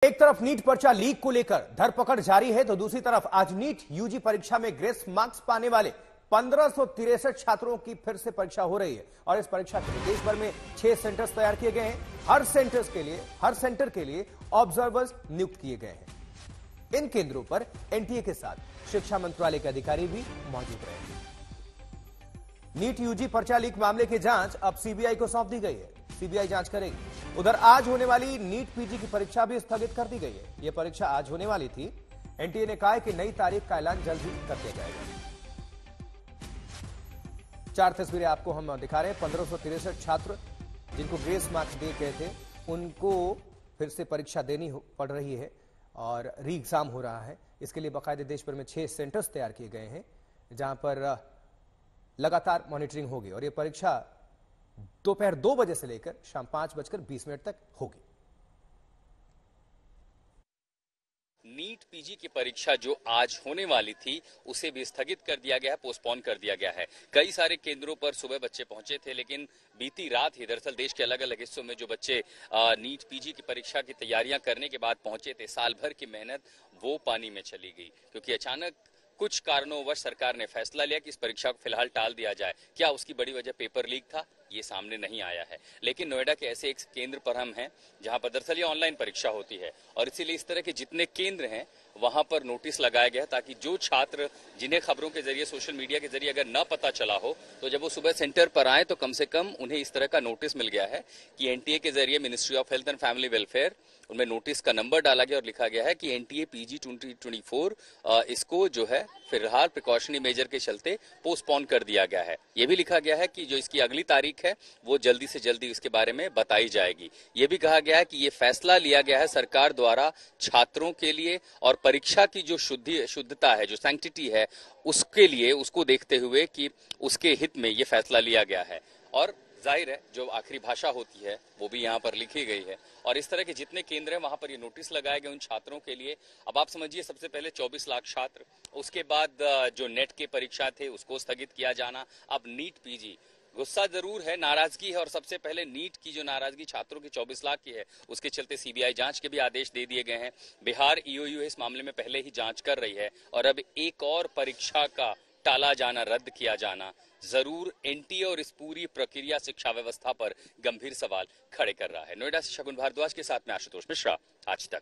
एक तरफ नीट पर्चा लीक को लेकर धरपकड़ जारी है तो दूसरी तरफ आज नीट यूजी परीक्षा में ग्रेस मार्क्स पाने वाले 1563 छात्रों की फिर से परीक्षा हो रही है और इस परीक्षा के लिए देश भर में 6 सेंटर्स तैयार किए गए हैं। हर सेंटर के लिए ऑब्जर्वर्स नियुक्त किए गए हैं। इन केंद्रों पर एनटीए के साथ शिक्षा मंत्रालय के अधिकारी भी मौजूद रहेंगे। नीट यूजी पर्चा लीक मामले की जांच अब सीबीआई को सौंप दी गई है। सीबीआई जांच करेगी। उधर आज होने वाली नीट पीजी की परीक्षा भी स्थगित कर दी गई है। यह परीक्षा आज होने वाली थी। एनटीए ने कहा है कि नई तारीख का ऐलान जल्द ही कर दिया जाएगा। 4 तस्वीरें आपको हम दिखा रहे हैं। 1563 छात्र जिनको ग्रेस मार्क्स दिए गए थे उनको फिर से परीक्षा देनी पड़ रही है और री एग्जाम हो रहा है। इसके लिए बाकायदे देश भर में 6 सेंटर्स तैयार किए गए हैं जहां पर लगातार मॉनिटरिंग होगी और यह परीक्षा दोपहर 2 बजे से लेकर शाम 5:20 तक होगी। नीट पीजी की परीक्षा जो आज होने वाली थी उसे भी स्थगित कर दिया गया है, पोस्टपोन कर दिया गया है। कई सारे केंद्रों पर सुबह बच्चे पहुंचे थे, लेकिन बीती रात ही दरअसल देश के अलग अलग हिस्सों में जो बच्चे नीट पीजी की परीक्षा की तैयारियां करने के बाद पहुंचे थे, साल भर की मेहनत वो पानी में चली गई, क्योंकि अचानक कुछ कारणोंवश सरकार ने फैसला लिया कि इस परीक्षा को फिलहाल टाल दिया जाए। क्या उसकी बड़ी वजह पेपर लीक था, ये सामने नहीं आया है। लेकिन नोएडा के ऐसे एक केंद्र पर हम हैं जहां पर दरअसल ये ऑनलाइन परीक्षा होती है और इसीलिए इस तरह के जितने केंद्र हैं वहां पर नोटिस लगाया गया ताकि जो छात्र जिन्हें खबरों के जरिए सोशल मीडिया के जरिए अगर न पता चला हो तो जब वो सुबह सेंटर पर आए तो कम से कम उन्हें इस तरह का नोटिस मिल गया है कि एनटीए के जरिए ministry of health and family welfare उनमें नोटिस का नंबर डाला गया और लिखा गया है कि एनटीए पीजी 2024 इसको जो है फिलहाल प्रिकॉशनरी मेजर के चलते पोस्टपोन कर दिया गया है। ये भी लिखा गया है कि जो इसकी अगली तारीख है वो जल्दी से जल्दी इसके बारे में बताई जाएगी। ये भी कहा गया है कि ये फैसला लिया गया है सरकार द्वारा छात्रों के लिए और परीक्षा की जो शुद्धता है, जो सैंक्टिटी है, उसके लिए, उसको देखते हुए कि उसके हित में ये फैसला लिया गया है। और जाहिर है जो आखिरी भाषा होती है वो भी यहाँ पर लिखी गई है और इस तरह के जितने केंद्र हैं वहां पर ये नोटिस लगाए गए उन छात्रों के लिए। अब आप समझिए, सबसे पहले 24 लाख छात्र, उसके बाद जो नेट के परीक्षा थे उसको स्थगित किया जाना, अब नीट पीजी। गुस्सा जरूर है, नाराजगी है और सबसे पहले नीट की जो नाराजगी छात्रों की 24 लाख की है उसके चलते सीबीआई जांच के भी आदेश दे दिए गए हैं। बिहार ईओयू इस मामले में पहले ही जांच कर रही है और अब एक और परीक्षा का टाला जाना, रद्द किया जाना जरूर एनटीए और इस पूरी प्रक्रिया शिक्षा व्यवस्था पर गंभीर सवाल खड़े कर रहा है। नोएडा से शगुन भारद्वाज के साथ में आशुतोष मिश्रा, आज तक।